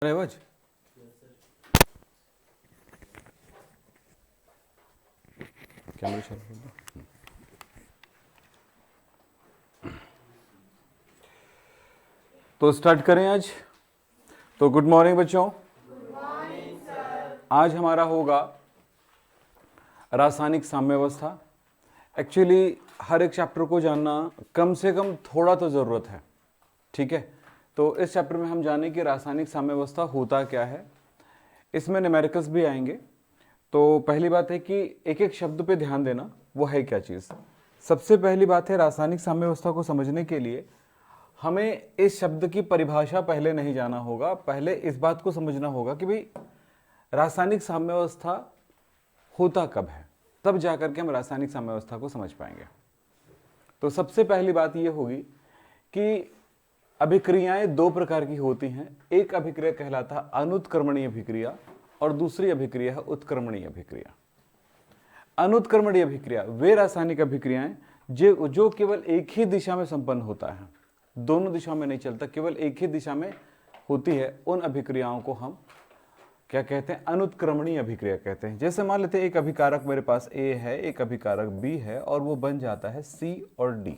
आवाज कैमरा चालू कर दो। तो स्टार्ट करें आज। तो गुड मॉर्निंग बच्चों। Good morning sir. आज हमारा होगा रासायनिक साम्यावस्था। एक्चुअली हर एक चैप्टर को जानना कम से कम थोड़ा तो ज़रूरत है, ठीक है। तो इस चैप्टर में हम जानें कि रासायनिक साम्यावस्था होता क्या है। इसमें न्यूमेरिकल्स भी आएंगे। तो पहली बात है कि एक एक शब्द पे ध्यान देना, वो है क्या चीज़। सबसे पहली बात है, रासायनिक साम्यावस्था को समझने के लिए हमें इस शब्द की परिभाषा पहले नहीं जाना होगा। पहले इस बात को समझना होगा कि भाई रासायनिक साम्यावस्था होता कब है, तब जाकर के हम रासायनिक साम्यावस्था को समझ पाएंगे। तो सबसे पहली बात यह होगी कि अभिक्रियाएं दो प्रकार की होती हैं। एक अभिक्रिया कहलाता है अनुत्क्रमणीय अभिक्रिया और दूसरी अभिक्रिया है उत्क्रमणीय अभिक्रिया। अनुत्क्रमणीय अभिक्रिया वे रासायनिक अभिक्रियाएं जो केवल एक ही दिशा में संपन्न होता है, दोनों दिशाओं में नहीं चलता, केवल एक ही दिशा में होती है। उन अभिक्रियाओं को हम क्या कहते हैं? अनुत्क्रमणीय अभिक्रिया कहते हैं। जैसे मान लेते हैं एक अभिकारक मेरे पास A है, एक अभिकारक B है और वो बन जाता है C और D,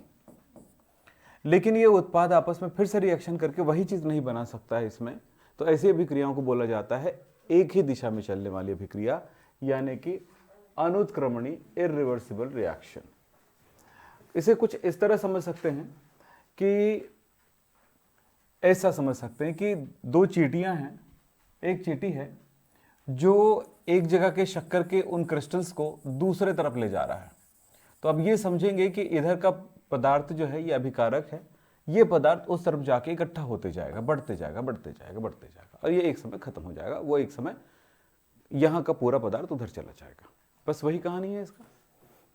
लेकिन ये उत्पाद आपस में फिर से रिएक्शन करके वही चीज नहीं बना सकता है इसमें। तो ऐसी अभिक्रियाओं को बोला जाता है एक ही दिशा में चलने वाली अभिक्रिया, यानी कि अनुत्क्रमणीय इरिवर्सिबल रिएक्शन। इसे कुछ इस तरह समझ सकते हैं कि ऐसा समझ सकते हैं कि दो चींटियां हैं। एक चींटी है जो एक जगह के शक्कर के उन क्रिस्टल्स को दूसरे तरफ ले जा रहा है। तो अब ये समझेंगे कि इधर का पदार्थ जो है ये अभिकारक है, ये पदार्थ उस तरफ जाके इकट्ठा होते जाएगा, बढ़ते जाएगा, बढ़ते जाएगा, बढ़ते जाएगा, और ये एक समय खत्म हो जाएगा। वो एक समय यहाँ का पूरा पदार्थ उधर चला जाएगा। बस वही कहानी है इसका।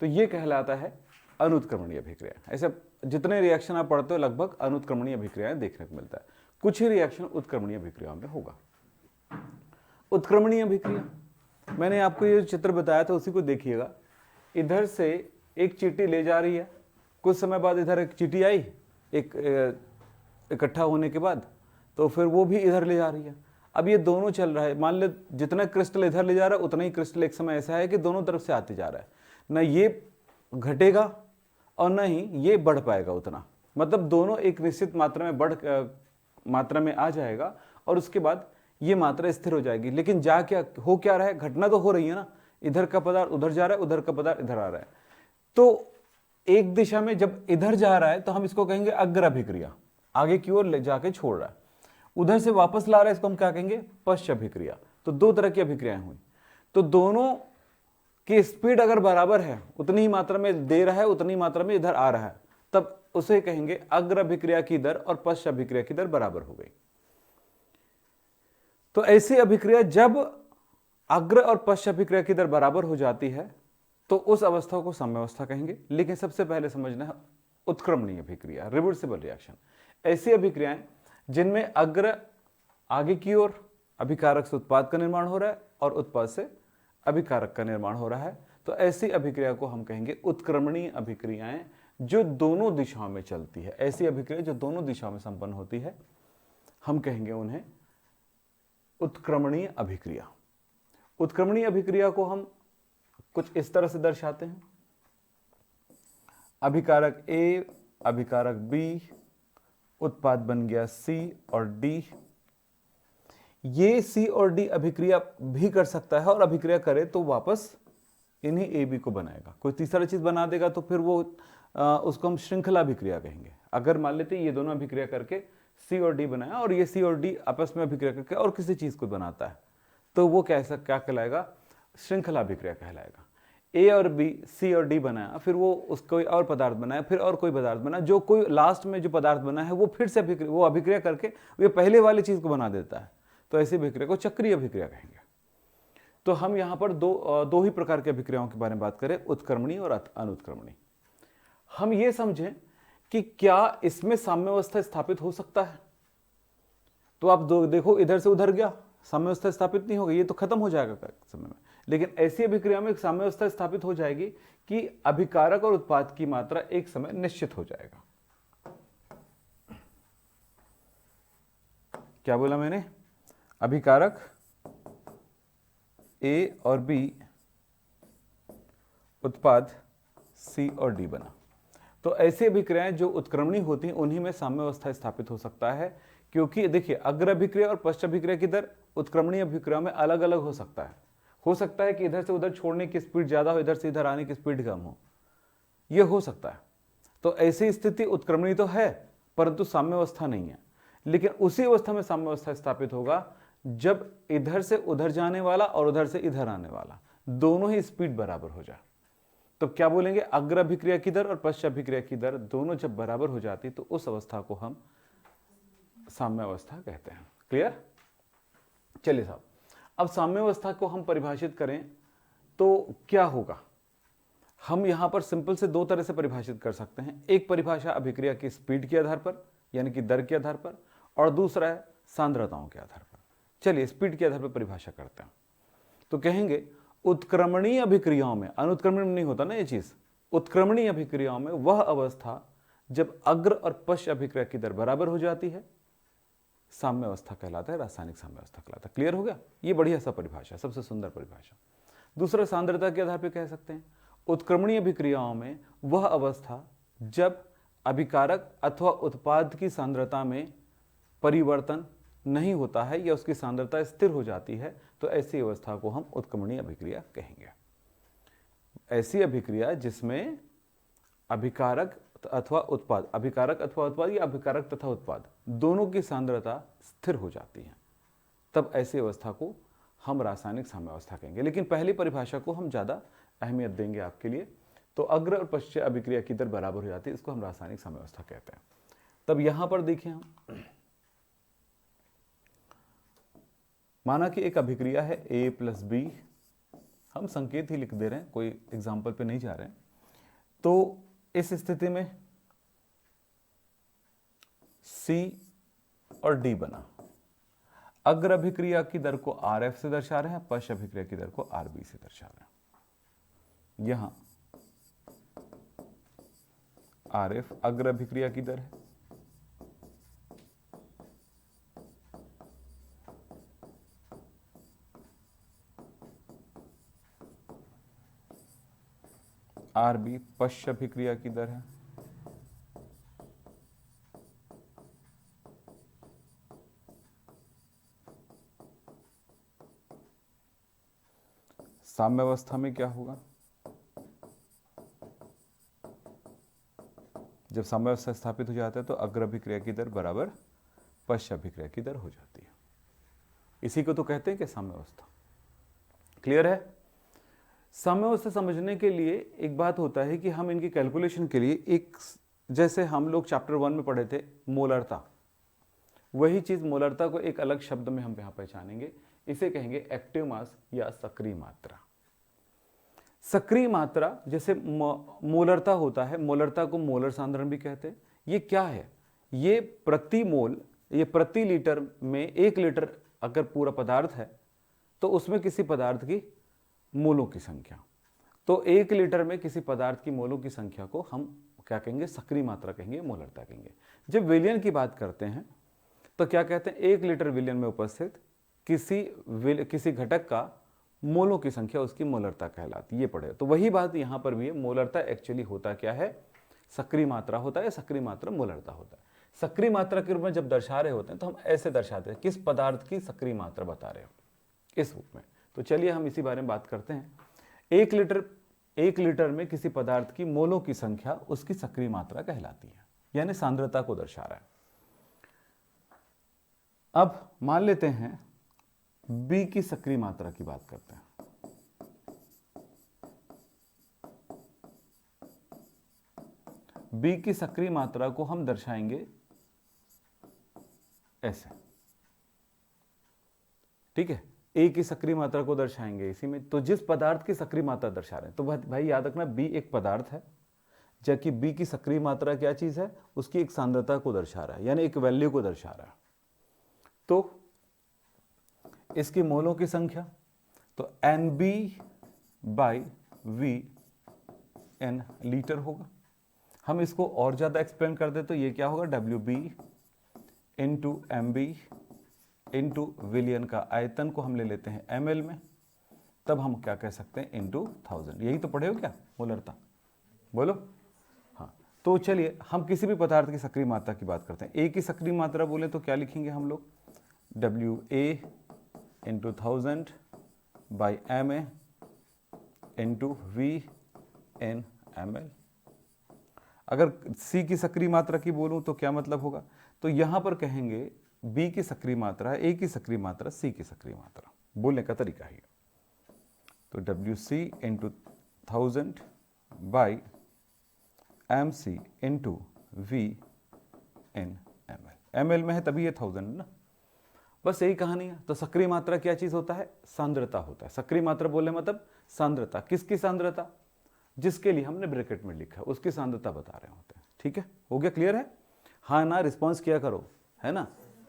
तो ये कहलाता है अनुत्क्रमणीय अभिक्रिया। ऐसे जितने रिएक्शन आप पढ़ते हो लगभग अनुत्क्रमणीय अभिक्रियाएं देखने को मिलता है। कुछ ही रिएक्शन उत्क्रमणीय अभिक्रियाओं में होगा। उत्क्रमणीय अभिक्रिया, मैंने आपको ये चित्र बताया था, उसी को देखिएगा। इधर से एक चींटी ले जा रही है, कुछ समय बाद इधर एक चींटी आई, एक इकट्ठा होने के बाद, तो फिर वो भी इधर ले जा रही है। अब ये दोनों चल रहा है। मान ले जितना क्रिस्टल इधर ले जा रहा है उतना ही क्रिस्टल एक समय ऐसा है कि दोनों तरफ से आते जा रहा है। न ये घटेगा और न ही ये बढ़ पाएगा उतना। मतलब दोनों एक निश्चित मात्रा में आ जाएगा और उसके बाद ये मात्रा स्थिर हो जाएगी। लेकिन हो क्या रहा है? घटना तो हो रही है ना। इधर का पदार्थ उधर जा रहा है, उधर का पदार्थ इधर आ रहा है। तो एक दिशा में जब इधर जा रहा है तो हम इसको कहेंगे अग्र अभिक्रिया, आगे की ओर ले जाके छोड़ रहा है। उधर से वापस ला रहा है, इसको हम क्या कहेंगे? पश्च अभिक्रिया। तो दो तरह की अभिक्रियाएं हुई। तो दोनों की स्पीड अगर बराबर है, उतनी ही मात्रा में दे रहा है, उतनी ही मात्रा में इधर आ रहा है, तब उसे कहेंगे अग्र अभिक्रिया की दर और पश्च अभिक्रिया की दर बराबर हो गई। तो ऐसी अभिक्रिया जब अग्र और पश्च अभिक्रिया की दर बराबर हो जाती है तो उस अवस्था को साम्यावस्था कहेंगे। लेकिन सबसे पहले समझना है उत्क्रमणीय अभिक्रिया, रिवर्सिबल रिएक्शन। ऐसी अभिक्रियाएं जिनमें अग्र आगे की ओर अभिकारक से उत्पाद का निर्माण हो रहा है और उत्पाद से अभिकारक का निर्माण हो रहा है, तो ऐसी अभिक्रिया को हम कहेंगे उत्क्रमणीय अभिक्रियाएं, जो दोनों दिशाओं में चलती है। ऐसी अभिक्रिया जो दोनों दिशाओं में संपन्न होती है, हम कहेंगे उन्हें उत्क्रमणीय अभिक्रिया। उत्क्रमणीय अभिक्रिया को हम कुछ इस तरह से दर्शाते हैं। अभिकारक A, अभिकारक B, उत्पाद बन गया C और D। ये C और D अभिक्रिया भी कर सकता है और अभिक्रिया करे तो वापस इन्हीं A, B को बनाएगा। कोई तीसरा चीज बना देगा तो फिर वो उसको हम श्रृंखला अभिक्रिया कहेंगे। अगर मान लेते ये दोनों अभिक्रिया करके C और D बनाया और ये C और D आपस में अभिक्रिया करके और किसी चीज को बनाता है, तो वो क्या कहलाएगा? श्रृंखला अभिक्रिया कहलाएगा। A और B, C और D बनाया, फिर वो उसको और पदार्थ बनाया, फिर और कोई पदार्थ बना, जो कोई लास्ट में जो पदार्थ बना है वो फिर से अभिक्रिया करके वो पहले वाली चीज को बना देता है। तो ऐसी अभिक्रिया को चक्रीय अभिक्रिया कहेंगे। तो हम यहाँ पर दो ही प्रकार की अभिक्रियाओं के बारे में बात करें, उत्क्रमणीय और अनुत्क्रमणीय। हम ये समझें कि क्या इसमें साम्यावस्था स्थापित हो सकता है? तो आप देखो, इधर से उधर गया, साम्यावस्था स्थापित नहीं होगी, ये तो खत्म हो जाएगा समय में। लेकिन ऐसी अभिक्रिया में एक साम्यावस्था स्थापित हो जाएगी कि अभिकारक और उत्पाद की मात्रा एक समय निश्चित हो जाएगा। क्या बोला मैंने? अभिकारक ए और बी, उत्पाद सी और डी बना। तो ऐसी अभिक्रियाएं जो उत्क्रमणी होती हैं उन्हीं में साम्यावस्था स्थापित हो सकता है, क्योंकि देखिए अग्र अभिक्रिया और पश्च अभिक्रिया की दर उत्क्रमणीय अभिक्रिया में अलग अलग हो सकता है। हो सकता है कि इधर से उधर छोड़ने की स्पीड ज्यादा हो, इधर से इधर आने की स्पीड कम हो, यह हो सकता है। तो ऐसी स्थिति उत्क्रमणी तो है परंतु साम्यावस्था नहीं है। लेकिन उसी अवस्था में साम्यावस्था स्थापित होगा जब इधर से उधर जाने वाला और उधर से इधर आने वाला दोनों ही स्पीड बराबर हो जाए। तो क्या बोलेंगे, अग्र अभिक्रिया की दर और पश्च अभिक्रिया की दर दोनों जब बराबर हो जाती तो उस अवस्था को हम साम्यावस्था कहते हैं। क्लियर? चलिए साहब, अब साम्यावस्था को हम परिभाषित करें तो क्या होगा। हम यहां पर सिंपल से दो तरह से परिभाषित कर सकते हैं। एक परिभाषा अभिक्रिया की स्पीड के आधार पर यानी कि दर के आधार पर, और दूसरा है सांद्रताओं के आधार पर। चलिए स्पीड के आधार पर परिभाषा करते हैं। तो कहेंगे उत्क्रमणीय अभिक्रियाओं में, अनुत्क्रमण में नहीं होता ना ये चीज, उत्क्रमणीय अभिक्रियाओं में वह अवस्था जब अग्र और पश्च अभिक्रिया की दर बराबर हो जाती है साम्यावस्था कहलाता है, रासायनिक साम्यावस्था कहलाता है। क्लियर हो गया? ये बढ़िया सा परिभाषा, सबसे सुंदर परिभाषा। दूसरा सांद्रता के आधार पर कह सकते हैं उत्क्रमणीय अभिक्रियाओं में वह अवस्था जब अभिकारक अथवा उत्पाद की सांद्रता में परिवर्तन नहीं होता है या उसकी सांद्रता स्थिर हो जाती है, तो ऐसी अवस्था को हम उत्क्रमणीय अभिक्रिया कहेंगे। ऐसी अभिक्रिया जिसमें अभिकारक अथवा उत्पाद, अभिकारक अथवा उत्पाद या अभिकारक तथा उत्पाद दोनों की सांद्रता स्थिर हो जाती है, तब ऐसी अवस्था को हम रासायनिक साम्यावस्था कहेंगे। लेकिन पहली परिभाषा को हम ज्यादा अहमियत देंगे आपके लिए। तो अग्र और पश्च अभिक्रिया की दर बराबर हो जाती है, इसको हम रासायनिक साम्यावस्था कहते हैं। तब यहां पर देखिए, हम माना कि एक अभिक्रिया है A प्लस बी, हम संकेत ही लिख दे रहे हैं, कोई एग्जाम्पल पे नहीं जा रहे हैं। तो इस स्थिति में C और D बना। अग्र अभिक्रिया की दर को RF से दर्शा रहे हैं, पश्च अभिक्रिया की दर को RB से दर्शा रहे हैं। यहां RF अग्र अभिक्रिया की दर है, RB पश्च अभिक्रिया की दर है, साम्यावस्था में क्या होगा, जब साम्यावस्था स्थापित हो जाता है तो अग्र अभिक्रिया की दर बराबर पश्च अभिक्रिया की दर हो जाती है। इसी को तो कहते हैं कि साम्यावस्था। क्लियर है? साम्यावस्था समझने के लिए एक बात होता है कि हम इनकी कैलकुलेशन के लिए एक, जैसे हम लोग चैप्टर 1 में पढ़े थे मोलरता, वही चीज मोलरता को एक अलग शब्द में हम यहां पहचानेंगे। इसे कहेंगे एक्टिव मास या सक्रिय मात्रा। सक्रिय मात्रा जैसे मोलरता होता है, मोलरता को मोलर सांद्रण भी कहते हैं। ये क्या है? ये प्रति मोल, ये प्रति लीटर में 1 लीटर अगर पूरा पदार्थ है तो उसमें किसी पदार्थ की मोलों की संख्या, तो 1 लीटर में किसी पदार्थ की मोलों की संख्या को हम क्या कहेंगे, सक्रिय मात्रा कहेंगे, मोलरता कहेंगे। जब विलयन की बात करते हैं तो क्या कहते हैं, 1 लीटर विलयन में उपस्थित किसी घटक का मोलों की संख्या उसकी मोलरता कहलाती है। ये पढ़े तो वही बात यहां पर भी है। मोलरता एक्चुअली होता क्या है, सक्रिय मात्रा होता है, सक्रिय मात्रा मोलरता होता है। सक्रिय मात्रा के रूप में जब दर्शा रहे होते हैं तो हम ऐसे दर्शाते हैं, किस पदार्थ की सक्रिय मात्रा बता रहे हो, इस रूप में। तो चलिए हम इसी बारे में बात करते हैं। 1 लीटर में किसी पदार्थ की मोलों की संख्या उसकी सक्रिय मात्रा कहलाती है, यानी सांद्रता को दर्शा रहा है। अब मान लेते हैं बी की सक्रिय मात्रा की बात करते हैं। बी की सक्रिय मात्रा को हम दर्शाएंगे ऐसे, ठीक है। ए की सक्रिय मात्रा को दर्शाएंगे इसी में। तो जिस पदार्थ की सक्रिय मात्रा दर्शा रहे हैं, तो भाई याद रखना बी एक पदार्थ है, जबकि बी की सक्रिय मात्रा क्या चीज है, उसकी एक सांद्रता को दर्शा रहा है, यानी एक वैल्यू को दर्शा रहा है। तो इसकी मोलों की संख्या, तो NB by V N litre होगा। हम इसको और ज्यादा एक्सप्लेन कर दे तो ये क्या होगा, WB इंटू MB इंटू विलियन का आयतन को हम ले लेते हैं ml में, तब हम क्या कह सकते हैं इंटू 1000। यही तो पढ़े हो क्या मोलरता, बोलो। हाँ, तो चलिए हम किसी भी पदार्थ की सक्रिय मात्रा की बात करते हैं। ए की सक्रिय मात्रा बोले तो क्या लिखेंगे हम लोग, WA into 1000 by MA into VN ml। अगर सी की सक्रिय मात्रा की बोलूं तो क्या मतलब होगा, तो यहां पर कहेंगे बी की सक्रिय मात्रा है, ए की सक्रिय मात्रा, सी की सक्रिय मात्रा, बोलने का तरीका ही। तो WC into 1000 by MC into VN ml, ml में है तभी ये 1000 ना, बस यही कहानी है। तो सक्रिय मात्रा क्या चीज होता है, सांद्रता होता है। सक्रिय मात्रा बोले मतलब सांद्रता, किसकी सांद्रता, जिसके लिए हमने ब्रैकेट में लिखा है उसकी सांद्रता बता रहे होते हैं। ठीक है, हो गया, क्लियर है? हाँ ना, रिस्पॉन्स किया करो, है ना।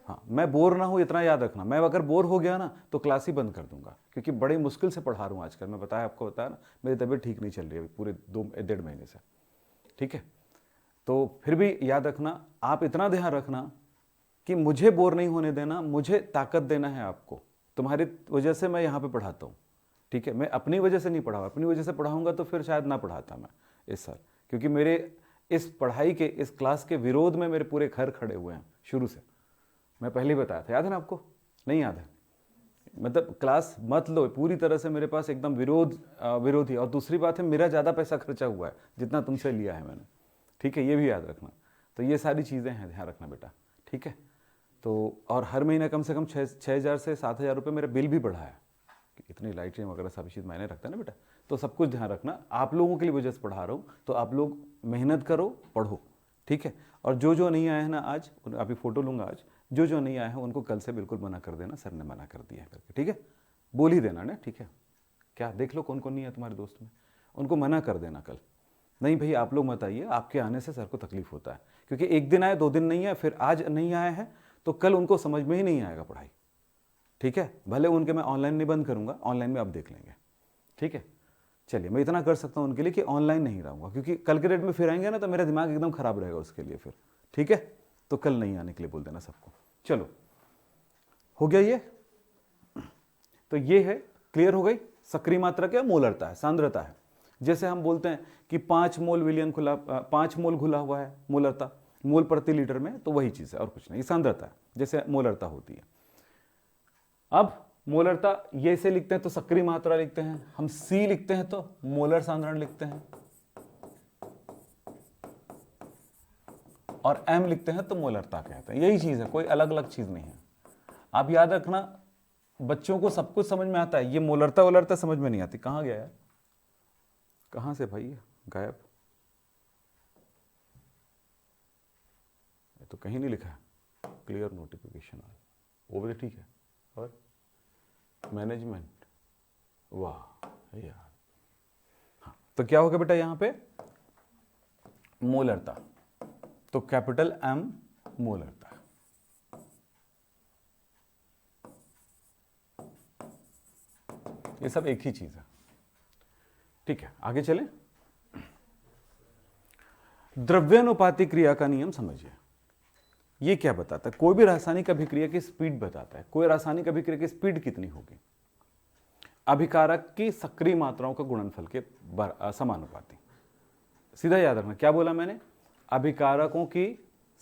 हाँ, मैं बोर ना हूँ इतना याद रखना, मैं अगर बोर हो गया ना तो क्लास ही बंद कर दूंगा, क्योंकि बड़ी मुश्किल से पढ़ा रहा हूँ आजकल। मैं बताया, आपको बताया ना, मेरी तबीयत ठीक नहीं चल रही है पूरे 2-1.5 महीने से। ठीक है, तो फिर भी याद रखना, आप इतना ध्यान रखना कि मुझे बोर नहीं होने देना, मुझे ताकत देना है आपको। तुम्हारी वजह से मैं यहाँ पे पढ़ाता हूँ। ठीक है, मैं अपनी वजह से नहीं पढ़ा, अपनी वजह से पढ़ाऊंगा तो फिर शायद ना पढ़ाता मैं इस साल, क्योंकि मेरे इस पढ़ाई के, इस क्लास के विरोध में मेरे पूरे घर खड़े हुए हैं शुरू से। मैं पहले ही बताया था, याद है ना आपको, नहीं याद है? मतलब क्लास मत लो, पूरी तरह से मेरे पास एकदम विरोधी। और दूसरी बात है, मेरा ज़्यादा पैसा खर्चा हुआ है जितना तुमसे लिया है मैंने। ठीक है, ये भी याद रखना। तो ये सारी चीज़ें हैं, ध्यान रखना बेटा। ठीक है, तो और हर महीने कम से कम 6,000 से 7,000 रुपये मेरा बिल भी बढ़ा है। इतनी लाइटें वगैरह सभी चीज़ मायने रखता है ना बेटा, तो सब कुछ ध्यान रखना। आप लोगों के लिए वजह से पढ़ा रहा हूँ, तो आप लोग मेहनत करो, पढ़ो। ठीक है, और जो नहीं आए हैं ना आज, अभी फोटो लूँगा आज, जो नहीं आए हैं उनको कल से बिल्कुल मना कर देना, सर ने मना कर दिया है करके। ठीक है, बोल ही देना ना। ठीक है, क्या देख लो कौन कौन नहीं है तुम्हारे दोस्त में, उनको मना कर देना कल। नहीं भाई आप लोग मत आइए, आपके आने से सर को तकलीफ होता है, क्योंकि एक दिन आए, 2 दिन नहीं आए, फिर आज नहीं आए हैं तो कल उनको समझ में ही नहीं आएगा पढ़ाई। ठीक है, भले उनके मैं ऑनलाइन नहीं बंद करूंगा, ऑनलाइन में आप देख लेंगे। ठीक है, चलिए मैं इतना कर सकता हूं उनके लिए कि ऑनलाइन नहीं रहूंगा, क्योंकि कल के डेट में फिर आएंगे ना तो मेरा दिमाग एकदम खराब रहेगा उसके लिए फिर। ठीक है, तो कल नहीं आने के लिए बोल देना सबको। चलो, हो गया ये। तो ये है, क्लियर हो गई। सक्रिय मात्रा क्या, मोलरता है, सांद्रता है। जैसे हम बोलते हैं कि 5 मोल विलियन खुला, 5 मोल घुला हुआ है, मोलरता, मोल प्रति लीटर में, तो वही चीज है और कुछ नहीं, सांद्रता है, जैसे मोलरता होती है। अब मोलरता ये से लिखते हैं तो सक्रिय मात्रा लिखते हैं, हम सी लिखते हैं तो मोलर सांद्रण लिखते हैं, और एम लिखते हैं तो मोलरता कहते हैं। यही चीज है, कोई अलग अलग चीज नहीं है। आप याद रखना, बच्चों को सब कुछ समझ में आता है, ये मोलरता वोलरता समझ में नहीं आती। कहां गया यार, कहां से भाई गायब, तो कहीं नहीं लिखा है क्लियर नोटिफिकेशन, वो भी ठीक है। और मैनेजमेंट, वाह यार। हाँ, तो क्या होगा बेटा यहां पे, मोलरता, तो कैपिटल एम मोलरता। ये सब एक ही चीज है। ठीक है, आगे चलें। द्रव्यानुपाती क्रिया का नियम समझिए। ये क्या बताता है, कोई भी रासायनिक अभिक्रिया की स्पीड बताता है। कोई रासायनिक अभिक्रिया की स्पीड कितनी होगी, अभिकारक की सक्रिय मात्राओं का गुणनफल के समानुपाती। सीधा याद रखना, क्या बोला मैंने, अभिकारकों की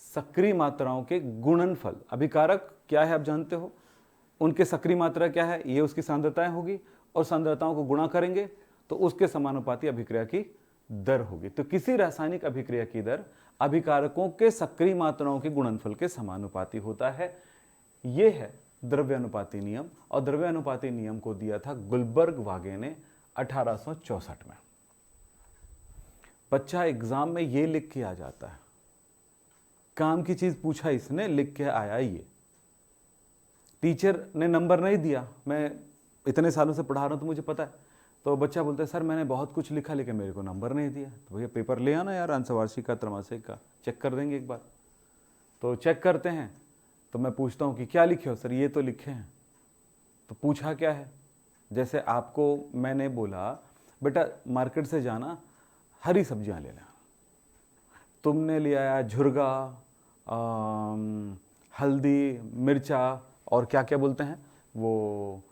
सक्रिय मात्राओं के गुणनफल। अभिकारक क्या है आप जानते हो, उनके सक्रिय मात्रा क्या है, ये उसकी सांद्रताएं होगी, और सांद्रताओं को गुणा करेंगे तो उसके समानुपाती अभिक्रिया की दर होगी। तो किसी रासायनिक अभिक्रिया की दर अभिकारकों के सक्रिय मात्राओं के गुणनफल के समानुपाती होता है। यह है द्रव्यानुपाती नियम, और द्रव्यानुपाती नियम को दिया था गुलबर्ग वागे ने 1864 में। बच्चा एग्जाम में ये लिख के आ जाता है, काम की चीज पूछा इसने, लिख के आया ये। टीचर ने नंबर नहीं दिया, मैं इतने सालों से पढ़ा रहा हूं तो मुझे पता है। तो बच्चा बोलता है सर मैंने बहुत कुछ लिखा लेकिन मेरे को नंबर नहीं दिया। तो भैया पेपर ले आना यार, अंशवार्षिक का, त्रैमासिक का, चेक कर देंगे एक बार। तो चेक करते हैं, तो मैं पूछता हूँ कि क्या लिखे हो सर, ये तो लिखे हैं। तो पूछा क्या है, जैसे आपको मैंने बोला बेटा मार्केट से जाना, हरी सब्जियां ले लेना, तुमने ले आया झुरगा, हल्दी, मिर्चा, और क्या क्या बोलते हैं वो,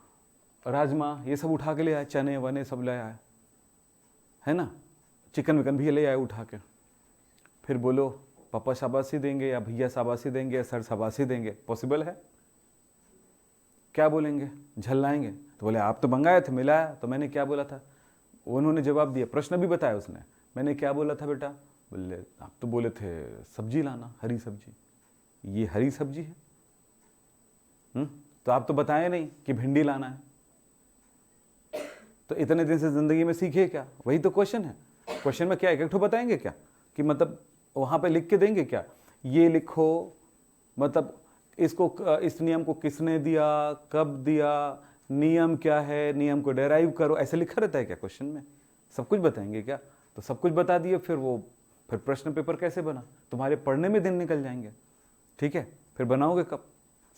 राजमा ये सब उठा के ले आए, चने वने सब ले आए, है ना, चिकन विकन भी ले आए उठा के। फिर बोलो पापा शाबाशी देंगे या भैया शाबाशी देंगे या सर शाबाशी देंगे, पॉसिबल है? क्या बोलेंगे? झल्लाएंगे। तो बोले आप तो मंगाए थे, मिलाया तो मैंने क्या बोला था। उन्होंने जवाब दिया, प्रश्न भी बताया उसने, मैंने क्या बोला था बेटा? बोले आप तो बोले थे सब्जी लाना, हरी सब्जी। ये हरी सब्जी है? तो आप तो बताए नहीं कि भिंडी लाना है। तो इतने दिन से जिंदगी में सीखे क्या? वही तो क्वेश्चन है। क्वेश्चन में क्या एक ठो बताएंगे क्या कि मतलब वहां पे लिख के देंगे क्या, ये लिखो, मतलब इसको, इस नियम को किसने दिया, कब दिया, नियम क्या है, नियम को डेराइव करो, ऐसे लिखा रहता है क्या क्वेश्चन में? सब कुछ बताएंगे क्या? तो सब कुछ बता दिए, फिर प्रश्न पेपर कैसे बना? तुम्हारे पढ़ने में दिन निकल जाएंगे, ठीक है? फिर बनाओगे कब?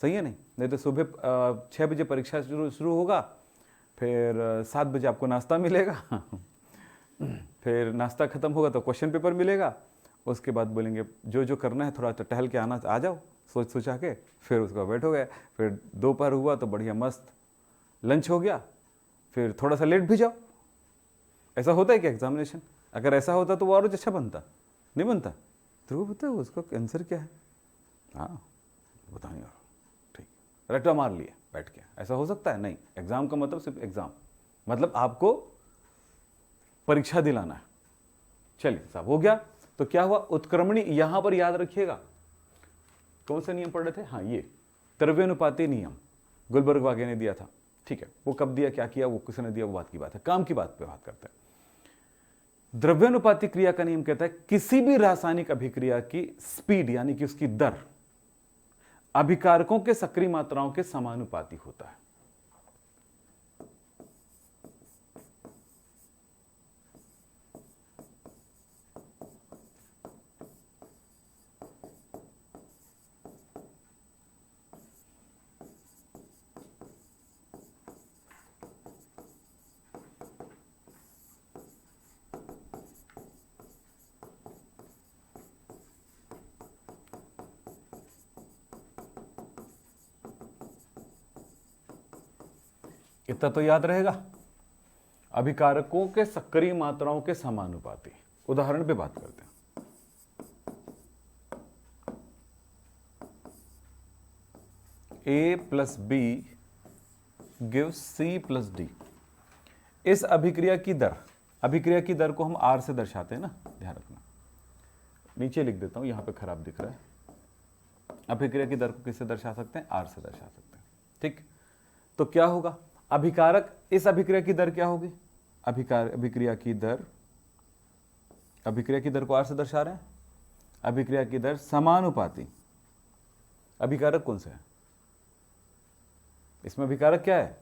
सही है नहीं तो सुबह 6 बजे परीक्षा शुरू होगा, फिर 7 बजे आपको नाश्ता मिलेगा फिर नाश्ता खत्म होगा तो क्वेश्चन पेपर मिलेगा, उसके बाद बोलेंगे जो जो करना है थोड़ा टहल के आना, आ जाओ, सोचा के फिर उसका वेट हो गया। फिर दोपहर हुआ तो बढ़िया मस्त लंच हो गया, फिर थोड़ा सा लेट भी जाओ। ऐसा होता है क्या एग्जामिनेशन? अगर ऐसा होता तो वो और अच्छा बनता, नहीं बनता? तो वो पता है उसका आंसर क्या है? हाँ बताएंगे, ठीक, रट्टा मार लिया बैठ के, ऐसा हो सकता है? नहीं। एग्जाम का मतलब सिर्फ एग्जाम, मतलब आपको परीक्षा दिलाना है। चलिए साहब हो गया। तो क्या हुआ? उत्क्रमणी, यहां पर याद रखिएगा कौन सा नियम पढ़ रहे थे? हाँ ये द्रव्यानुपाती नियम गुलबर्ग वागे ने दिया था, ठीक है? वो कब दिया, क्या किया, वो किसने दिया, वो बात की बात है, काम की बात पे बात करते हैं। द्रव्यानुपाती क्रिया का नियम कहता है किसी भी रासायनिक अभिक्रिया की स्पीड यानी कि उसकी दर अभिकारकों के सक्रिय मात्राओं के समानुपाती होता है। इतना तो याद रहेगा, अभिकारकों के सक्रिय मात्राओं के समानुपाती। उदाहरण पे बात करते हैं। A + B gives C + D। इस अभिक्रिया की दर को हम R से दर्शाते हैं ना, ध्यान रखना। नीचे लिख देता हूं, यहां पे खराब दिख रहा है। अभिक्रिया की दर को किससे दर्शा सकते हैं? R से दर्शा सकते हैं, ठीक? तो क्या होगा? अभिकारक, इस अभिक्रिया की दर क्या होगी? अभिक्रिया की दर को R से दर्शा रहे हैं। अभिक्रिया की दर समानुपाती, अभिकारक कौन सा है इसमें? अभिकारक क्या है?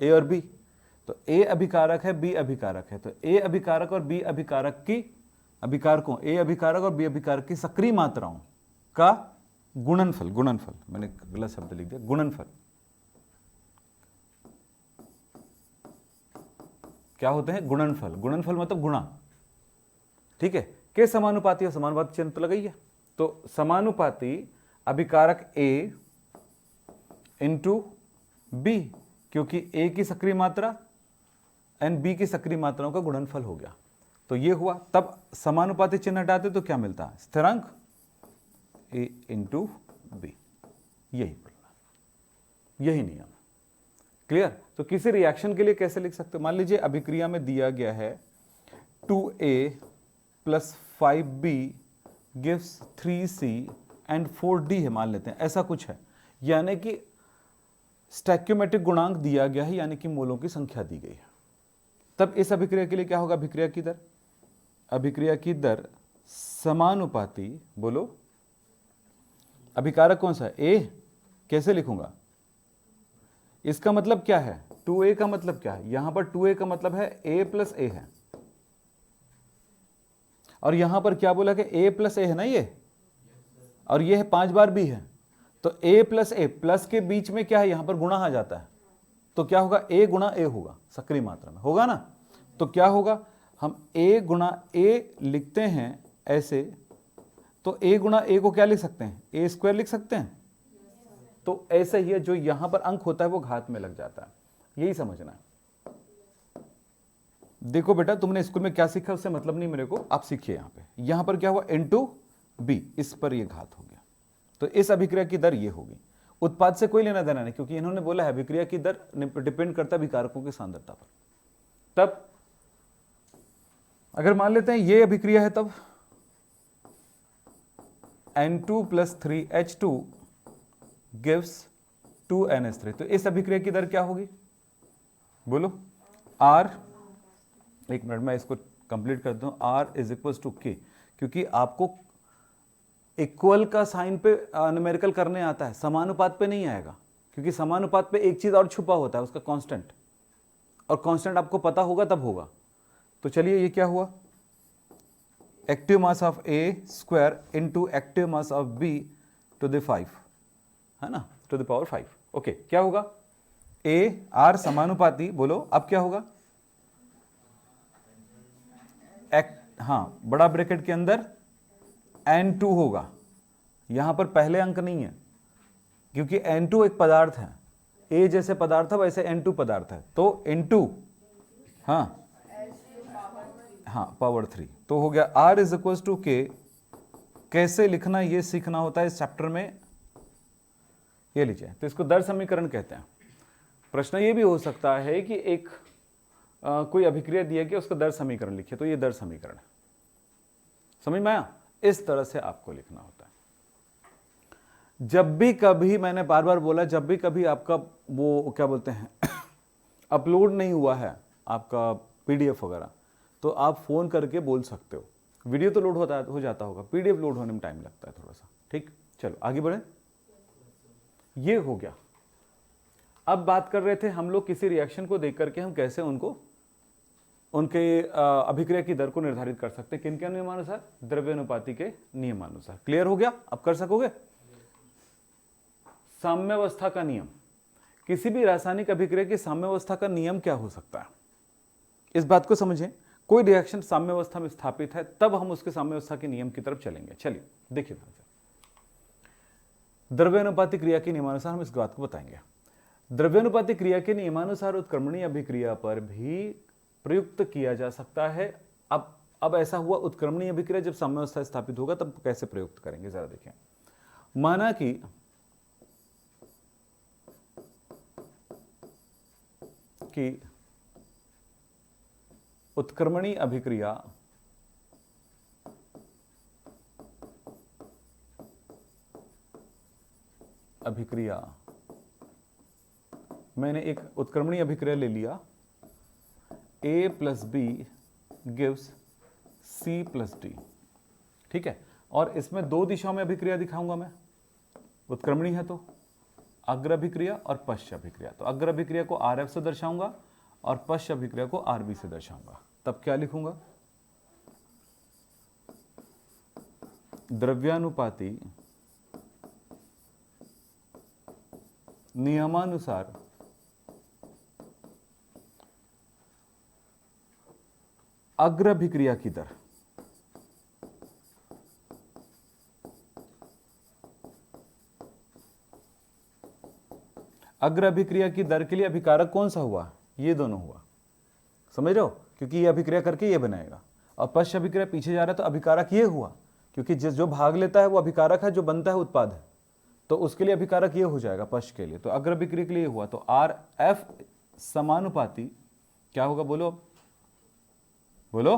A और B। तो A अभिकारक है, B अभिकारक है, तो A अभिकारक और B अभिकारक की, अभिकारकों A अभिकारक और B अभिकारक की सक्रिय मात्राओं का गुणनफल, मैंने गलत शब्द लिख दिया, गुणनफल क्या होते हैं? गुणनफल मतलब गुणा, ठीक है? के समानुपाती है, समानुपाती चिन्ह तो लगाइए। तो समानुपाती अभिकारक A इंटू B, क्योंकि A की सक्रिय मात्रा एंड B की सक्रिय मात्राओं का गुणनफल हो गया। तो ये हुआ, तब समानुपाती चिन्ह हटाते तो क्या मिलता है? स्थिरांक A इंटू B। यही पढ़ना, यही नियम। क्लियर? तो किसी रिएक्शन के लिए कैसे लिख सकते हो? मान लीजिए अभिक्रिया में दिया गया है 2A + 5B gives 3C and 4D है, मान लेते हैं ऐसा कुछ है, यानी कि स्टैक्योमेट्रिक गुणांक दिया गया है, यानी कि मोलों की संख्या दी गई है। तब इस अभिक्रिया के लिए क्या होगा? अभिक्रिया की दर समानुपाती, बोलो अभिकारक कौन सा है? A। कैसे लिखूंगा? इसका मतलब क्या है? 2A का मतलब क्या है? यहां पर 2A का मतलब है A + A है, और यहां पर क्या बोला कि A + A है ना ये, और ये है 5 बार B है, तो A + A प्लस के बीच में क्या है? यहां पर गुणा आ जाता है, तो क्या होगा? A × A होगा, सक्रिय मात्रा में होगा ना। तो क्या होगा? हम A × A लिखते हैं ऐसे, तो A × A को क्या लिख सकते हैं? A² लिख सकते हैं, तो ऐसा ही है, जो यहां पर अंक होता है वो घात में लग जाता है, यही समझना है। देखो बेटा, तुमने स्कूल में क्या सीखा उससे मतलब नहीं मेरे को, आप सीखिए यहां पर क्या हुआ, इनटू बी, इस पर ये घात हो गया, तो इस अभिक्रिया की दर ये होगी। उत्पाद से कोई लेना देना नहीं, क्योंकि इन्होंने बोला है अभिक्रिया की दर डिपेंड करता है अभिकारकों की सांद्रता पर। तब अगर मान लेते हैं ये अभिक्रिया है, तब N2 + 3H2 gives 2NH3, तो इस अभिक्रिया की दर क्या होगी, बोलो। R, एक मिनट मैं इसको कंप्लीट कर दूं, R = K, क्योंकि आपको इक्वल का साइन पे न्यूमेरिकल करने आता है, समानुपात पे नहीं आएगा, क्योंकि समानुपात पे एक चीज और छुपा होता है, उसका कांस्टेंट, और कांस्टेंट आपको पता होगा तब होगा। तो चलिए ये क्या हुआ, active mass of A² into active mass of B to the 5, है ना, टू द पावर 5। ओके, क्या होगा, R समानुपाती, बोलो अब क्या होगा, हाँ, बड़ा ब्रैकेट के अंदर N2 होगा, यहां पर पहले अंक नहीं है, क्योंकि N2 एक पदार्थ है, A जैसे पदार्थ है वैसे N2 पदार्थ है, तो N2, हाँ पावर 3, तो हो गया R = K। कैसे लिखना ये सीखना होता है इस चैप्टर में, ये लीजिए, तो इसको दर समीकरण कहते हैं। प्रश्न ये भी हो सकता है कि एक कोई अभिक्रिया दिया गया, उसका दर समीकरण लिखिए, तो ये दर समीकरण है, समझ में आया, इस तरह से आपको लिखना होता है। जब भी कभी, मैंने बार बार बोला, जब भी कभी आपका वो क्या बोलते हैं अपलोड नहीं हुआ है आपका PDF वगैरह, तो आप फोन करके बोल सकते हो। वीडियो तो लोड हो जाता होगा, PDF लोड होने में टाइम लगता है थोड़ा सा, ठीक। चलो आगे बढ़े, ये हो गया। अब बात कर रहे थे हम लोग किसी रिएक्शन को देख करके हम कैसे उनको उनके अभिक्रिया की दर को निर्धारित कर सकते हैं, किन के नियमानुसार, द्रव्यानुपाती के नियमानुसार। क्लियर हो गया, अब कर सकोगे। साम्यावस्था का नियम, किसी भी रासायनिक अभिक्रिया की साम्यावस्था का नियम क्या हो सकता है, इस बात को समझें। कोई रिएक्शन साम्यावस्था में स्थापित है, तब हम उसके साम्यावस्था के नियम की तरफ चलेंगे। चलिए देखिए, द्रव्यानुपाती क्रिया के नियमानुसार हम इस बात को बताएंगे। द्रव्यानुपाती क्रिया के नियमानुसार उत्क्रमणीय अभिक्रिया पर भी प्रयुक्त किया जा सकता है। अब ऐसा हुआ, उत्क्रमणीय अभिक्रिया जब साम्यावस्था स्थापित होगा तब कैसे प्रयुक्त करेंगे, जरा देखें। माना कि उत्क्रमणीय अभिक्रिया मैंने एक उत्क्रमणीय अभिक्रिया ले लिया, A + B gives C + D, ठीक है, और इसमें दो दिशाओं में अभिक्रिया दिखाऊंगा मैं। उत्क्रमणीय है तो अग्र अभिक्रिया और पश्च अभिक्रिया, तो अग्र अभिक्रिया को RF से दर्शाऊंगा और पश्च अभिक्रिया को RB से दर्शाऊंगा। तब क्या लिखूंगा, द्रव्यानुपाती नियमानुसार अग्र अभिक्रिया की दर, अग्र अभिक्रिया की दर के लिए अभिकारक कौन सा हुआ, ये दोनों हुआ, समझ रहे हो, क्योंकि ये अभिक्रिया करके ये बनाएगा, और पश्च अभिक्रिया पीछे जा रहा है तो अभिकारक ये हुआ, क्योंकि जो भाग लेता है वो अभिकारक है, जो बनता है उत्पाद है, तो उसके लिए अभिकारक ये हो जाएगा पश्च के लिए। तो अग्र अभिक्रिया के लिए हुआ, तो RF समानुपाती क्या होगा, बोलो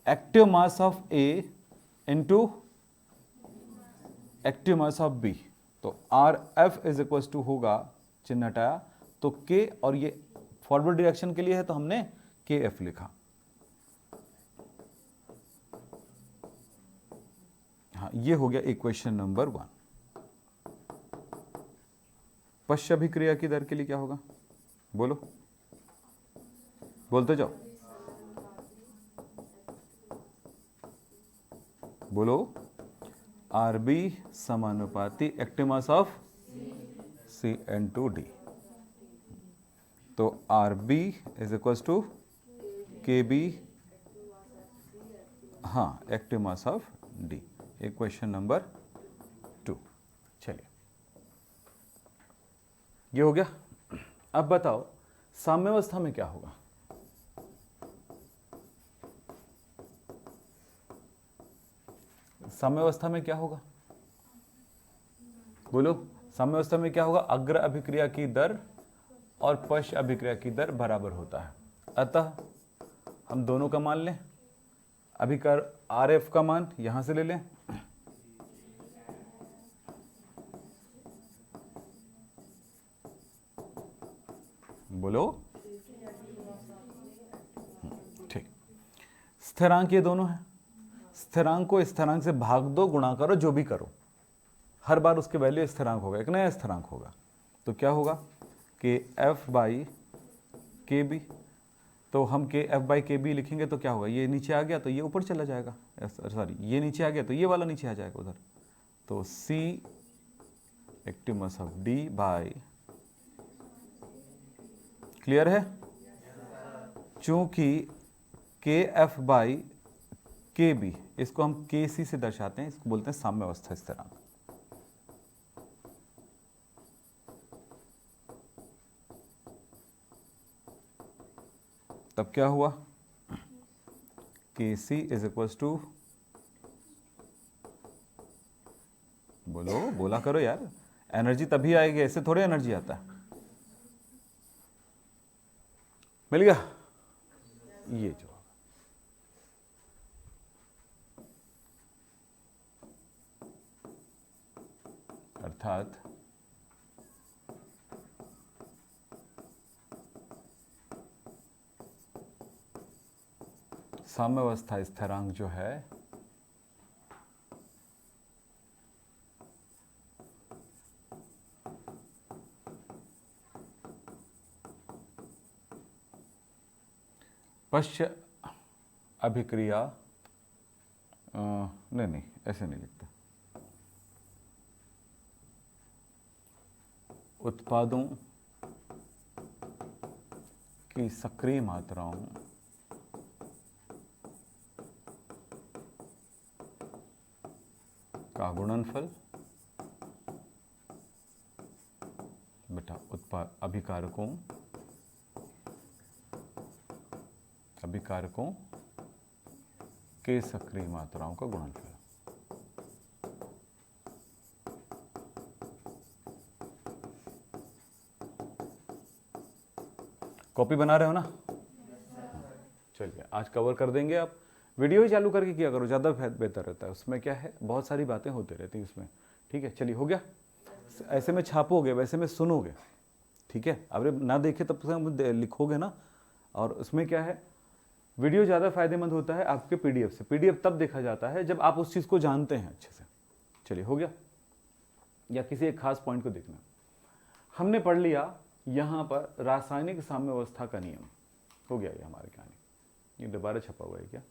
active mass of A into active mass of B, तो RF = होगा, चिन्ह हटाया तो K, और ये फॉरवर्ड डायरेक्शन के लिए है तो हमने KF लिखा। हाँ, ये हो गया इक्वेशन नंबर 1। पश्च अभिक्रिया की दर के लिए क्या होगा, बोलते जाओ, बोलो। RB समानुपाती एक्टिव मास ऑफ C/2D, तो RB = KB, हाँ, active mass of D, equation number 2। चलिए ये हो गया। अब बताओ साम्यावस्था में क्या होगा? साम्यावस्था में क्या होगा? बोलो, साम्यावस्था में क्या होगा? अग्र अभिक्रिया की दर और पश्च अभिक्रिया की दर बराबर होता है। अतः हम दोनों का मान लें, अभिकार आर एफ का मान यहां से ले लें, बोलो ठीक। स्थिरांक ये दोनों है, स्थिरांक को स्थिरांक से भाग दो, गुणा करो, जो भी करो, हर बार उसके वैल्यू स्थिरांक होगा, एक नया स्थिरांक होगा। तो क्या होगा? के एफ बाई के बी। तो हम के एफ बाई के बी लिखेंगे तो क्या होगा? ये नीचे आ गया तो ये ऊपर चला जाएगा, सॉरी ये नीचे आ गया तो ये वाला नीचे आ जाएगा उधर। तो सी एक्टिवमस ऑफ डी बाई, क्लियर है? चूंकि के एफ बाई के बी, इसको हम के सी से दर्शाते हैं, इसको बोलते हैं साम्यावस्था स्थिरांक। तब क्या हुआ? के सी इज इक्वल टू, बोलो, बोला करो यार, एनर्जी तभी आएगी, ऐसे थोड़े एनर्जी आता है। मिल गया? ये जो अर्थात साम्यावस्था स्थिरांक जो है पश्च अभिक्रिया, नहीं ऐसे नहीं लिखता, उत्पादों की सक्रिय मात्राओं का गुणनफल बटा उत्पाद अभिकारकों के सक्रिय मात्राओं का गुणनफल। कॉपी बना रहे हो ना? चलिए आज कवर कर देंगे। आप वीडियो ही चालू करके किया करो, ज़्यादा बेहतर रहता है। उसमें क्या है, बहुत सारी बातें होती रहती हैं उसमें। ठीक है, चलिए हो गया। ऐसे में छापोगे, वैसे में सुनोगे, ठीक है? अगर ना देखे तब तक लिखोगे ना। और उसमें क्या है, वीडियो ज़्यादा फायदेमंद होता है आपके पीडीएफ से। पीडीएफ तब देखा जाता है जब आप उस चीज़ को जानते हैं अच्छे से। चलिए हो गया, या किसी एक खास पॉइंट को देखना। हमने पढ़ लिया यहाँ पर रासायनिक साम्यावस्था का नियम। हो गया ये हमारी कहानी। ये दोबारा छपा हुआ है क्या?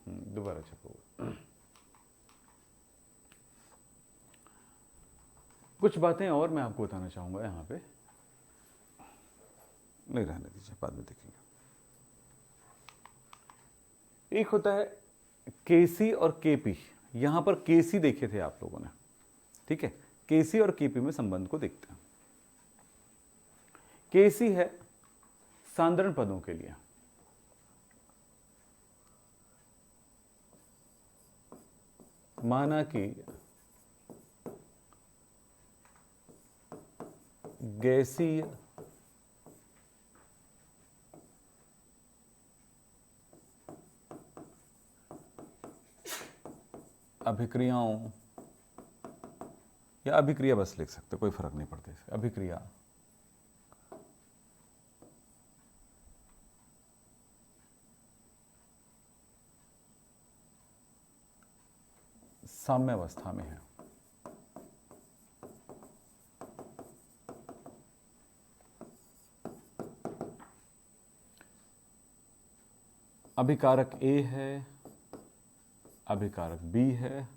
दोबारा छपा हुआ। कुछ बातें और मैं आपको बताना चाहूँगा यहाँ पे, नहीं रहने दीजिए, बाद में देखेंगे। एक होता है केसी और केपी। यहाँ पर केसी देखे थे आप लोगों ने, ठीक है? केसी और केपी में संबंध को देखते हैं। केसी है सांद्रण पदों के लिए, माना कि गैसीय अभिक्रियाओं, या अभिक्रिया बस लिख सकते, कोई फर्क नहीं पड़ता इससे। अभिक्रिया साम्यावस्था में है। अभिकारक ए है, अभिकारक बी है,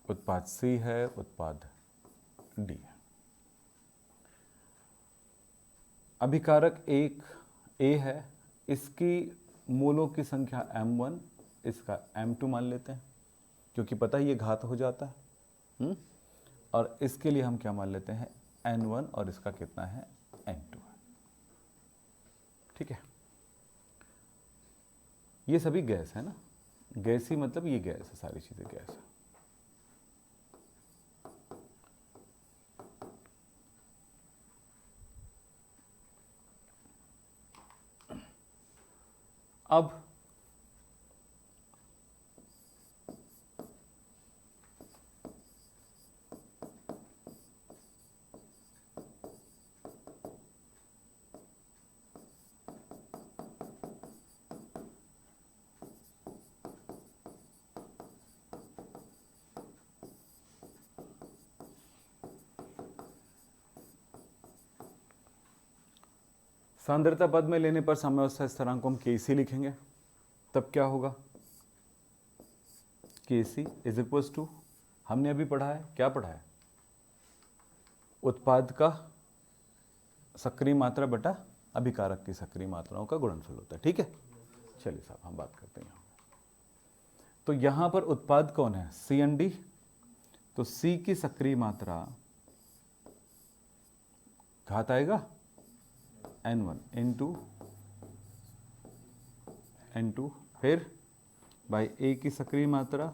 उत्पाद सी है, उत्पाद डी है। अभिकारक एक ए है, इसकी मोलों की संख्या m1, इसका m2 मान लेते हैं, क्योंकि पता ही ये घात हो जाता है। और इसके लिए हम क्या मान लेते हैं N1 और इसका कितना है N2 है। ठीक है, ये सभी गैस है ना, गैस ही मतलब ये गैस है, सारी चीजें गैस है। अब सांद्रता पद में लेने पर साम्यावस्था स्थिरांक को हम Kc लिखेंगे, तब क्या होगा Kc इज इक्वल्स टू, हमने अभी पढ़ा है, क्या पढ़ा है, उत्पाद का सक्रिय मात्रा बटा अभिकारक की सक्रिय मात्राओं का गुणनफल होता है। ठीक है, चलिए साहब हम बात करते हैं। तो यहां पर उत्पाद कौन है CND, तो C की सक्रिय मात्रा घात आएगा N1 इंटू N2 फिर बाई A की सक्रिय मात्रा,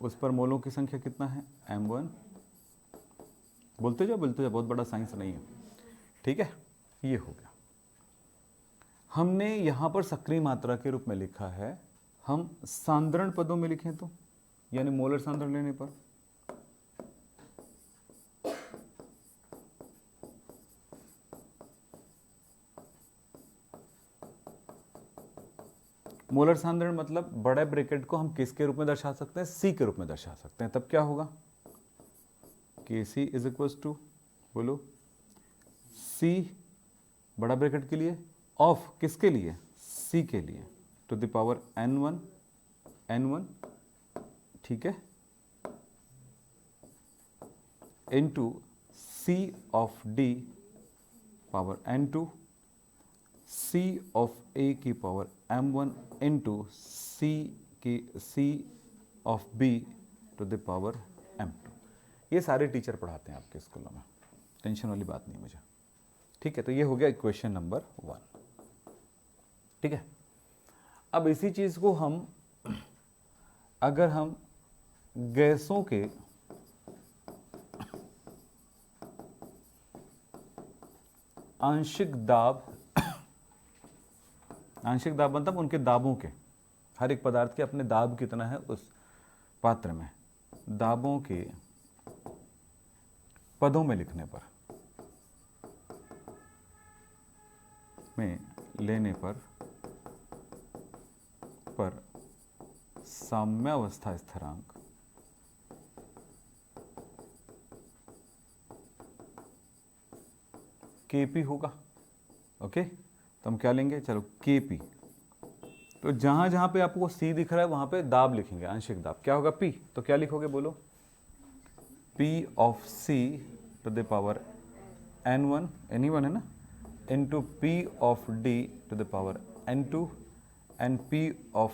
उस पर मोलों की संख्या कितना है M1, बोलते जाओ बहुत बड़ा साइंस नहीं है। ठीक है, ये हो गया। हमने यहां पर सक्रिय मात्रा के रूप में लिखा है, हम सांद्रण पदों में लिखें तो, यानी मोलर सांद्रण लेने पर, मोलर सांद्रण मतलब बड़े ब्रैकेट को हम किसके रूप में दर्शा सकते हैं, C के रूप में दर्शा सकते हैं। तब क्या होगा Kc इज इक्वल्स टू, बोलो C बड़ा ब्रैकेट के लिए, ऑफ किसके लिए, C के लिए, टू द पावर N1 ठीक है, into C of D power N2, C of A की power M1 into C of B to the power M2। ये सारे टीचर पढ़ाते हैं आपके स्कूलों में, टेंशन वाली बात नहीं मुझे। ठीक है, तो ये हो गया इक्वेशन नंबर 1। ठीक है, अब इसी चीज को हम अगर हम गैसों के आंशिक दाब मतलब उनके दाबों के, हर एक पदार्थ के अपने दाब कितना है उस पात्र में, दाबों के पदों में लिखने लेने पर साम्यावस्था स्थिरांक Kp होगा। ओके, तो हम क्या लेंगे, चलो Kp, तो जहां जहां पे आपको C दिख रहा है वहां पे दाब लिखेंगे, आंशिक दाब क्या होगा P, तो क्या लिखोगे बोलो, P of C to the power N1 है ना, into P of D to the power N2 and P of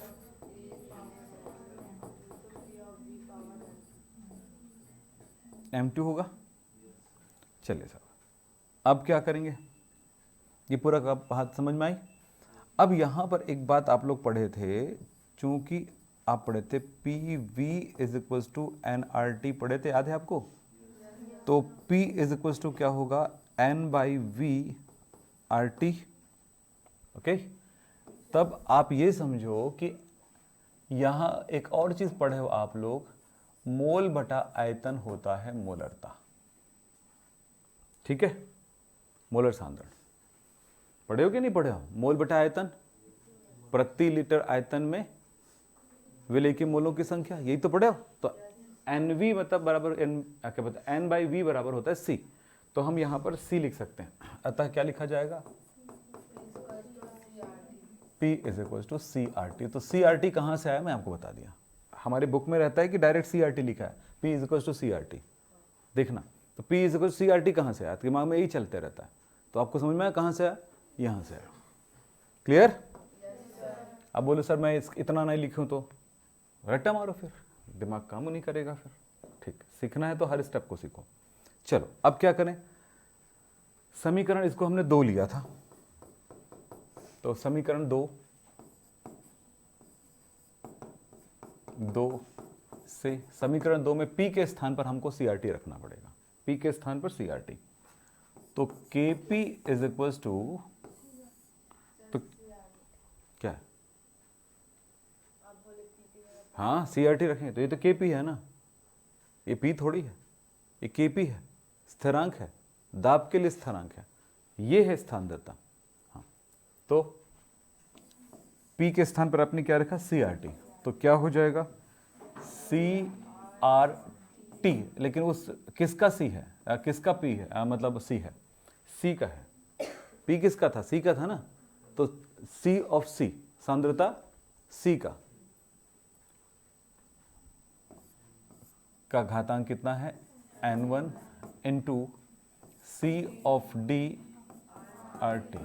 M2 होगा। चलिए साहब, अब क्या करेंगे, ये पूरा बात समझ में आई। अब यहां पर एक बात आप लोग पढ़े थे, चूंकि आप पढ़े थे PV is equals to NRT पढ़े थे, याद है आपको, तो P इज इक्वल्स टू क्या होगा N/V RT। ओके, तब आप ये समझो कि यहां एक और चीज पढ़े हो आप लोग, मोल बटा आयतन होता है मोलरता। ठीक है, मोलर सांद्रण पढ़े हो कि नहीं पढ़े हो, मोल बटा आयतन, प्रति लीटर आयतन में विलेय के मोलों की संख्या, यही तो पढ़े हो। तो NV मतलब बराबर क्या पता, N/V बराबर होता है C, तो हम यहां पर C लिख सकते हैं। अतः क्या लिखा जाएगा, P is equal to CRT। तो CRT कहां से आया मैं आपको बता दिया, हमारे बुक में रहता है कि डायरेक्ट CRT लिखा है, P is equal to CRT, देखना। तो P is equal to CRT कहां से आया, दिमाग में यही चलते रहता है, तो आपको समझ में आया कहां से आया, यहां से आया। क्लियर? अब बोलो सर मैं इतना नहीं लिखूं तो रट्टा मारो, फिर दिमाग काम नहीं करेगा फिर। ठीक, सीखना है तो हर स्टेप को सीखो। चलो अब क्या करें, समीकरण इसको हमने 2 लिया था, तो समीकरण 2 से समीकरण 2 में P के स्थान पर हमको CRT रखना पड़ेगा, P के स्थान पर CRT। तो KP इज इक्वल्स टू, तो क्या है? हाँ CRT रखें तो ये तो KP है ना, ये P थोड़ी है, ये KP है, स्थिरांक है, दाब के लिए स्थिरांक है, ये है सांद्रता। हाँ, तो P के स्थान पर आपने क्या रखा? CRT। तो क्या हो जाएगा? CRT, लेकिन उस किसका C है, किसका P है, मतलब C है, C का है। P किसका था? C का था ना, तो C ऑफ C, सांद्रता C का घातांक कितना है? N1 into C of D RT।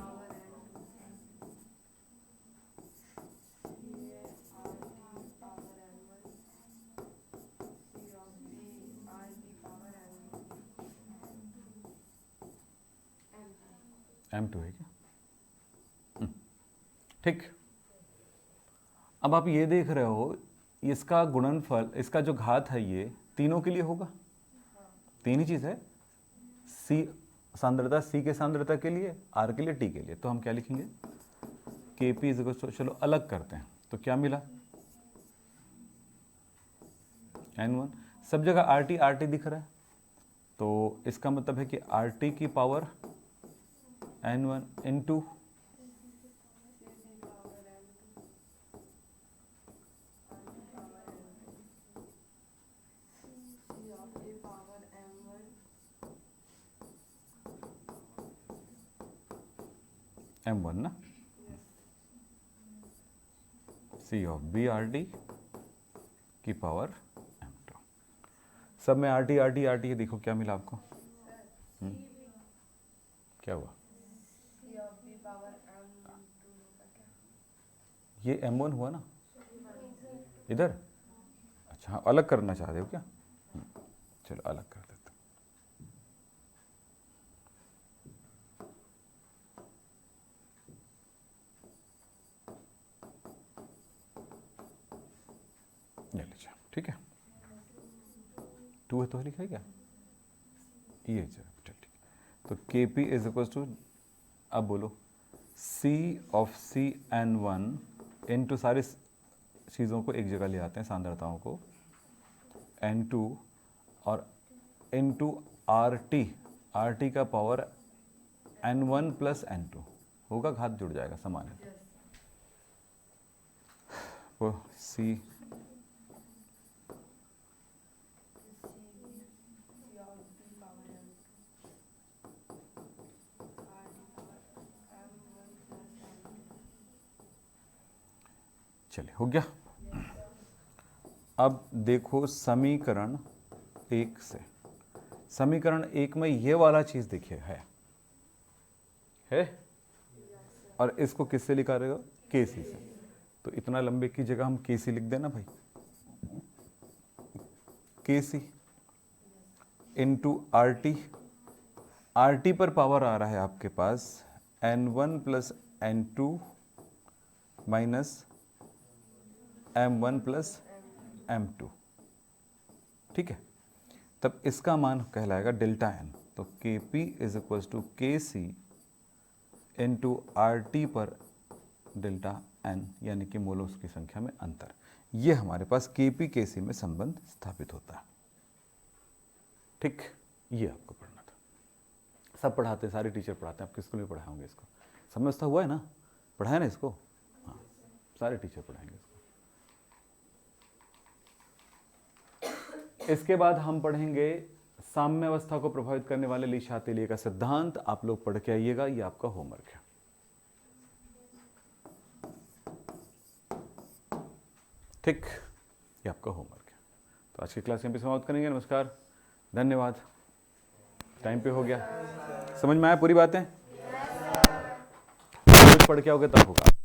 M2 है क्या? ठीक। अब आप ये देख रहे हो, इसका गुणनफल, इसका जो घात है ये तीनों के लिए होगा, तीन ही चीज है, C सांद्रता, C के सांद्रता के लिए, R के लिए, T के लिए। तो हम क्या लिखेंगे? KP इज इक्वल टू, चलो अलग करते हैं, तो क्या मिला? N1, सब जगह RT RT दिख रहा है, तो इसका मतलब है कि RT की पावर N1 इंटू M1 ना, C ऑफ B RT की पावर M2। सब में RT RT RT है, देखो क्या मिला आपको? क्या हुआ? ये M1 हुआ ना इधर? अच्छा, हाँ, अलग करना चाह रहे हो क्या? चलो अलग कर देते। ये लीजिए, ठीक है, 2 है तो लिखा है क्या? ये चल ठीक। तो KP इज इक्वल टू, अब बोलो, C of C N1 into सारी चीज़ों को एक जगह ले आते हैं, सांद्रताओं को, N2 और इंटू RT का पावर N1 प्लस N2 होगा, घात जुड़ जाएगा, समान है। वो C चलिए, हो गया। अब देखो समीकरण 1 से, समीकरण 1 में ये वाला चीज देखिए है और इसको किससे लिखा रहेगा? KC से। तो इतना लंबे की जगह हम KC लिख देना भाई, KC इंटू RT पर पावर आ रहा है आपके पास N1 plus N2 minus M1 plus M2, ठीक है। तब इसका मान कहलाएगा डेल्टा N। तो KP is equal to KC into RT पर डेल्टा N, यानी कि मोल्स की संख्या में अंतर। ये हमारे पास KP KC में संबंध स्थापित होता है, ठीक। ये आपको पढ़ना था, सब पढ़ाते, सारे टीचर पढ़ाते हैं, आपके स्कूल में पढ़ाए होंगे इसको, समझता हुआ है ना? पढ़ाया ना इसको? हाँ, सारे टीचर पढ़ाएंगे इसको। इसके बाद हम पढ़ेंगे साम्य अवस्था को प्रभावित करने वाले ली शातिलीय का सिद्धांत। आप लोग पढ़ के आइएगा, ये आपका होमवर्क है। ठीक, ये आपका होमवर्क है। तो आज की क्लास यहीं पे समाप्त करेंगे। नमस्कार, धन्यवाद। टाइम पे हो गया, समझ में आया पूरी बातें? पढ़ के आओगे तब होगा।